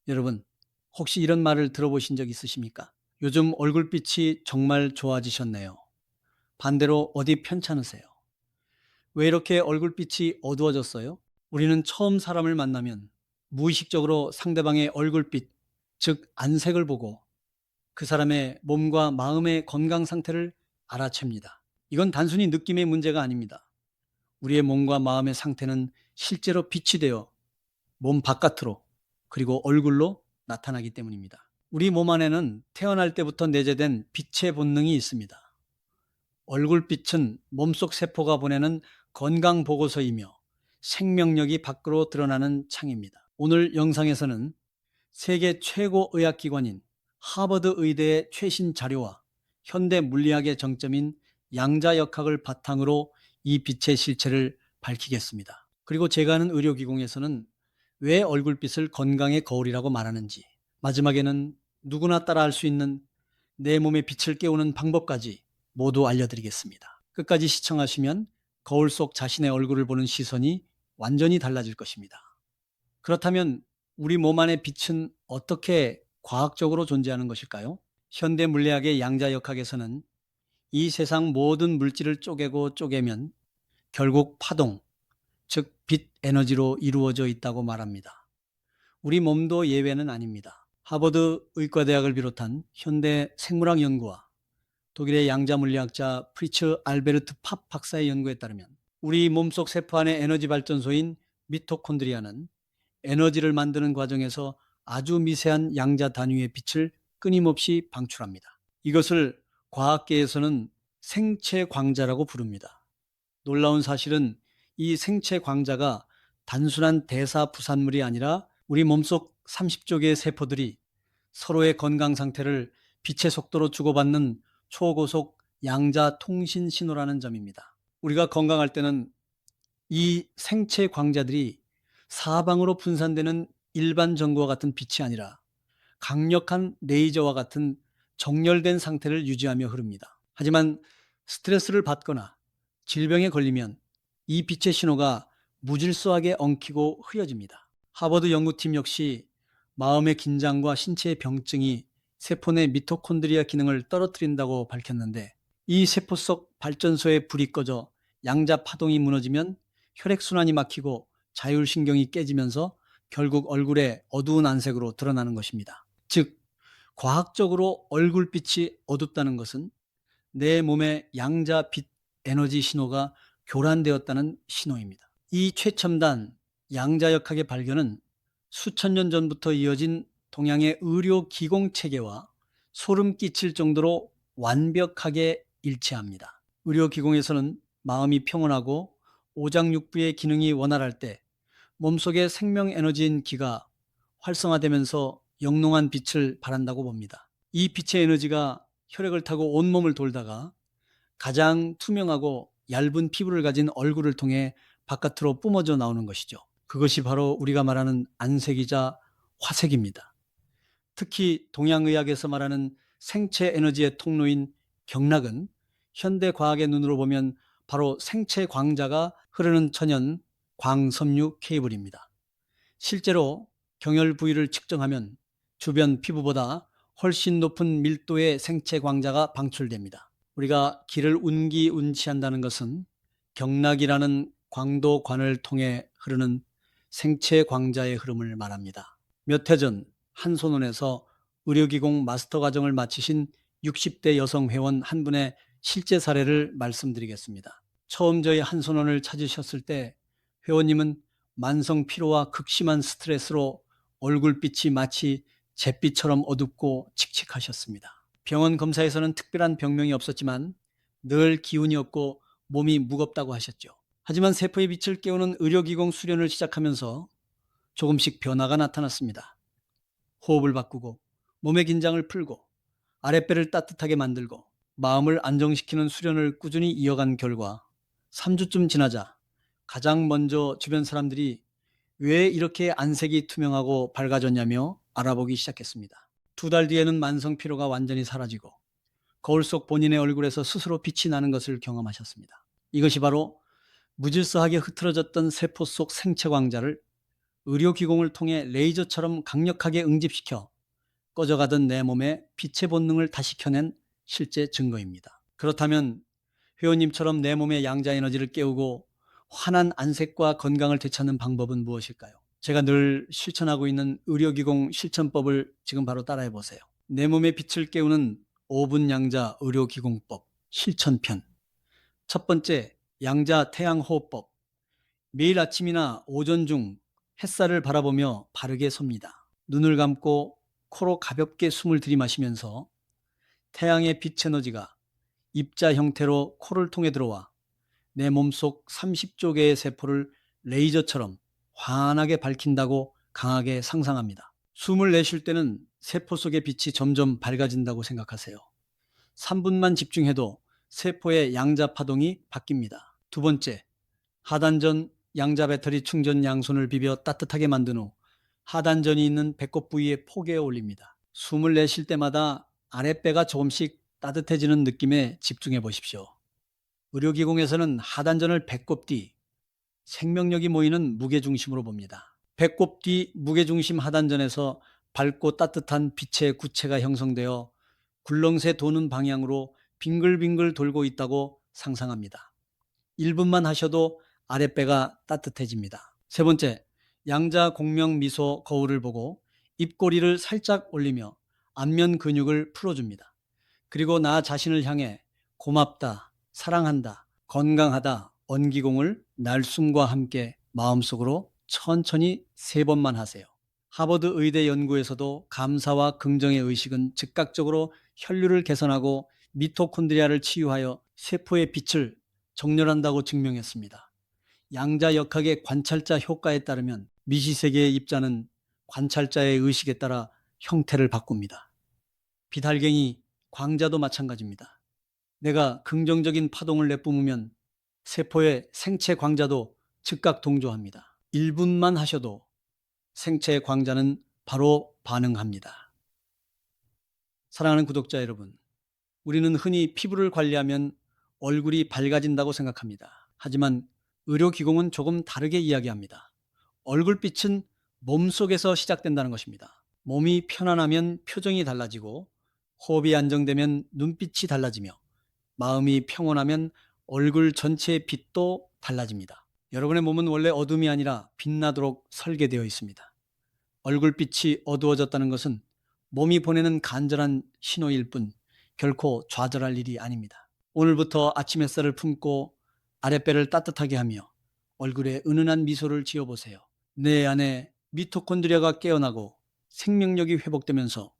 여러분, 혹시 이런 말을 들어보신 적 있으십니까? 요즘 얼굴빛이 정말 좋아지셨네요. 반대로 어디 편찮으세요? 왜 이렇게 얼굴빛이 어두워졌어요? 우리는 처음 사람을 만나면 무의식적으로 상대방의 얼굴빛, 즉 안색을 보고 그 사람의 몸과 마음의 건강 상태를 알아챕니다. 이건 단순히 느낌의 문제가 아닙니다. 우리의 몸과 마음의 상태는 실제로 빛이 되어 몸 바깥으로 그리고 얼굴로 나타나기 때문입니다. 우리 몸 안에는 태어날 때부터 내재된 빛의 본능이 있습니다. 얼굴빛은 몸속 세포가 보내는 건강 보고서이며 생명력이 밖으로 드러나는 창입니다. 오늘 영상에서는 세계 최고 의학기관인 하버드 의대의 최신 자료와 현대 물리학의 정점인 양자역학을 바탕으로 이 빛의 실체를 밝히겠습니다. 그리고 제가 아는 의료기공에서는 왜 얼굴빛을 건강의 거울이라고 말하는지, 마지막에는 누구나 따라할 수 있는 내 몸의 빛을 깨우는 방법까지 모두 알려드리겠습니다. 끝까지 시청하시면 거울 속 자신의 얼굴을 보는 시선이 완전히 달라질 것입니다. 그렇다면 우리 몸 안의 빛은 어떻게 과학적으로 존재하는 것일까요? 현대 물리학의 양자역학에서는 이 세상 모든 물질을 쪼개고 쪼개면 결국 파동, 즉 빛 에너지로 이루어져 있다고 말합니다. 우리 몸도 예외는 아닙니다. 하버드 의과대학을 비롯한 현대 생물학 연구와 독일의 양자물리학자 프리츠 알베르트 팝 박사의 연구에 따르면 우리 몸속 세포 안의 에너지 발전소인 미토콘드리아는 에너지를 만드는 과정에서 아주 미세한 양자 단위의 빛을 끊임없이 방출합니다. 이것을 과학계에서는 생체 광자라고 부릅니다. 놀라운 사실은 이 생체 광자가 단순한 대사 부산물이 아니라 우리 몸속 30조 개의 세포들이 서로의 건강 상태를 빛의 속도로 주고받는 초고속 양자 통신 신호라는 점입니다. 우리가 건강할 때는 이 생체 광자들이 사방으로 분산되는 일반 전구와 같은 빛이 아니라 강력한 레이저와 같은 정렬된 상태를 유지하며 흐릅니다. 하지만 스트레스를 받거나 질병에 걸리면 이 빛의 신호가 무질서하게 엉키고 흐려집니다. 하버드 연구팀 역시 마음의 긴장과 신체의 병증이 세포 내 미토콘드리아 기능을 떨어뜨린다고 밝혔는데, 이 세포 속 발전소의 불이 꺼져 양자 파동이 무너지면 혈액순환이 막히고 자율신경이 깨지면서 결국 얼굴에 어두운 안색으로 드러나는 것입니다. 즉, 과학적으로 얼굴빛이 어둡다는 것은 내 몸의 양자 빛 에너지 신호가 교란되었다는 신호입니다. 이 최첨단 양자역학의 발견은 수천 년 전부터 이어진 동양의 의료 기공 체계와 소름 끼칠 정도로 완벽하게 일치합니다. 의료 기공에서는 마음이 평온하고 오장육부의 기능이 원활할 때 몸속의 생명 에너지인 기가 활성화되면서 영롱한 빛을 발한다고 봅니다. 이 빛의 에너지가 혈액을 타고 온몸을 돌다가 가장 투명하고 얇은 피부를 가진 얼굴을 통해 바깥으로 뿜어져 나오는 것이죠. 그것이 바로 우리가 말하는 안색이자 화색입니다. 특히 동양의학에서 말하는 생체 에너지의 통로인 경락은 현대 과학의 눈으로 보면 바로 생체 광자가 흐르는 천연 광섬유 케이블입니다. 실제로 경혈 부위를 측정하면 주변 피부보다 훨씬 높은 밀도의 생체 광자가 방출됩니다. 우리가 길을 운기운치한다는 것은 경락이라는 광도관을 통해 흐르는 생체 광자의 흐름을 말합니다. 몇 해 전 한손원에서 의료기공 마스터 과정을 마치신 60대 여성 회원 한 분의 실제 사례를 말씀드리겠습니다. 처음 저희 한손원을 찾으셨을 때 회원님은 만성 피로와 극심한 스트레스로 얼굴빛이 마치 잿빛처럼 어둡고 칙칙하셨습니다. 병원 검사에서는 특별한 병명이 없었지만 늘 기운이 없고 몸이 무겁다고 하셨죠. 하지만 세포의 빛을 깨우는 의료기공 수련을 시작하면서 조금씩 변화가 나타났습니다. 호흡을 바꾸고 몸의 긴장을 풀고 아랫배를 따뜻하게 만들고 마음을 안정시키는 수련을 꾸준히 이어간 결과 3주쯤 지나자 가장 먼저 주변 사람들이 왜 이렇게 안색이 투명하고 밝아졌냐며 알아보기 시작했습니다. 2달 뒤에는 만성 피로가 완전히 사라지고 거울 속 본인의 얼굴에서 스스로 빛이 나는 것을 경험하셨습니다. 이것이 바로 무질서하게 흐트러졌던 세포 속 생체 광자를 의료기공을 통해 레이저처럼 강력하게 응집시켜 꺼져가던 내 몸의 빛의 본능을 다시 켜낸 실제 증거입니다. 그렇다면 회원님처럼 내 몸의 양자 에너지를 깨우고 환한 안색과 건강을 되찾는 방법은 무엇일까요? 제가 늘 실천하고 있는 의료기공 실천법을 지금 바로 따라해 보세요. 내 몸의 빛을 깨우는 5분 양자 의료기공법 실천편. 첫 번째, 양자 태양호흡법. 매일 아침이나 오전 중 햇살을 바라보며 바르게 섭니다. 눈을 감고 코로 가볍게 숨을 들이마시면서 태양의 빛 에너지가 입자 형태로 코를 통해 들어와 내 몸속 30조 개의 세포를 레이저처럼 환하게 밝힌다고 강하게 상상합니다. 숨을 내쉴 때는 세포 속의 빛이 점점 밝아진다고 생각하세요. 3분만 집중해도 세포의 양자 파동이 바뀝니다. 두 번째, 하단전 양자 배터리 충전 양손을 비벼 따뜻하게 만든 후 하단전이 있는 배꼽 부위에 포개어 올립니다. 숨을 내쉴 때마다 아랫배가 조금씩 따뜻해지는 느낌에 집중해 보십시오. 의료기공에서는 하단전을 배꼽 뒤 생명력이 모이는 무게중심으로 봅니다. 배꼽 뒤 무게중심 하단전에서 밝고 따뜻한 빛의 구체가 형성되어 굴렁쇠 도는 방향으로 빙글빙글 돌고 있다고 상상합니다. 1분만 하셔도 아랫배가 따뜻해집니다. 세 번째, 양자 공명 미소 거울을 보고 입꼬리를 살짝 올리며 안면 근육을 풀어줍니다. 그리고 나 자신을 향해 고맙다, 사랑한다, 건강하다, 언기공을 날숨과 함께 마음속으로 천천히 3번만 하세요. 하버드 의대 연구에서도 감사와 긍정의 의식은 즉각적으로 혈류를 개선하고 미토콘드리아를 치유하여 세포의 빛을 정렬한다고 증명했습니다. 양자역학의 관찰자 효과에 따르면 미시세계의 입자는 관찰자의 의식에 따라 형태를 바꿉니다. 비달갱이, 광자도 마찬가지입니다. 내가 긍정적인 파동을 내뿜으면 세포의 생체 광자도 즉각 동조합니다. 1분만 하셔도 생체 광자는 바로 반응합니다. 사랑하는 구독자 여러분, 우리는 흔히 피부를 관리하면 얼굴이 밝아진다고 생각합니다. 하지만 의료기공은 조금 다르게 이야기합니다. 얼굴빛은 몸속에서 시작된다는 것입니다. 몸이 편안하면 표정이 달라지고 호흡이 안정되면 눈빛이 달라지며 마음이 평온하면 얼굴 전체의 빛도 달라집니다. 여러분의 몸은 원래 어둠이 아니라 빛나도록 설계되어 있습니다. 얼굴빛이 어두워졌다는 것은 몸이 보내는 간절한 신호일 뿐 결코 좌절할 일이 아닙니다. 오늘부터 아침 햇살을 품고 아랫배를 따뜻하게 하며 얼굴에 은은한 미소를 지어보세요. 내 안에 미토콘드리아가 깨어나고 생명력이 회복되면서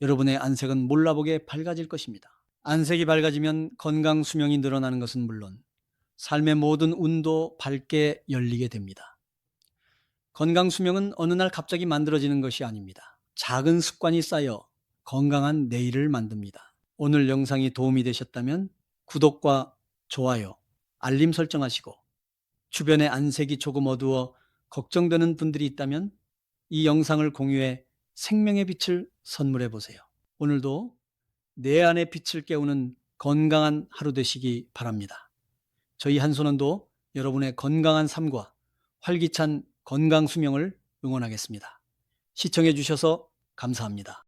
여러분의 안색은 몰라보게 밝아질 것입니다. 안색이 밝아지면 건강 수명이 늘어나는 것은 물론 삶의 모든 운도 밝게 열리게 됩니다. 건강 수명은 어느 날 갑자기 만들어지는 것이 아닙니다. 작은 습관이 쌓여 건강한 내일을 만듭니다. 오늘 영상이 도움이 되셨다면 구독과 좋아요, 알림 설정하시고 주변의 안색이 조금 어두워 걱정되는 분들이 있다면 이 영상을 공유해 생명의 빛을 선물해 보세요. 오늘도 내 안의 빛을 깨우는 건강한 하루 되시기 바랍니다. 저희 한손원도 여러분의 건강한 삶과 활기찬 건강 수명을 응원하겠습니다. 시청해 주셔서 감사합니다.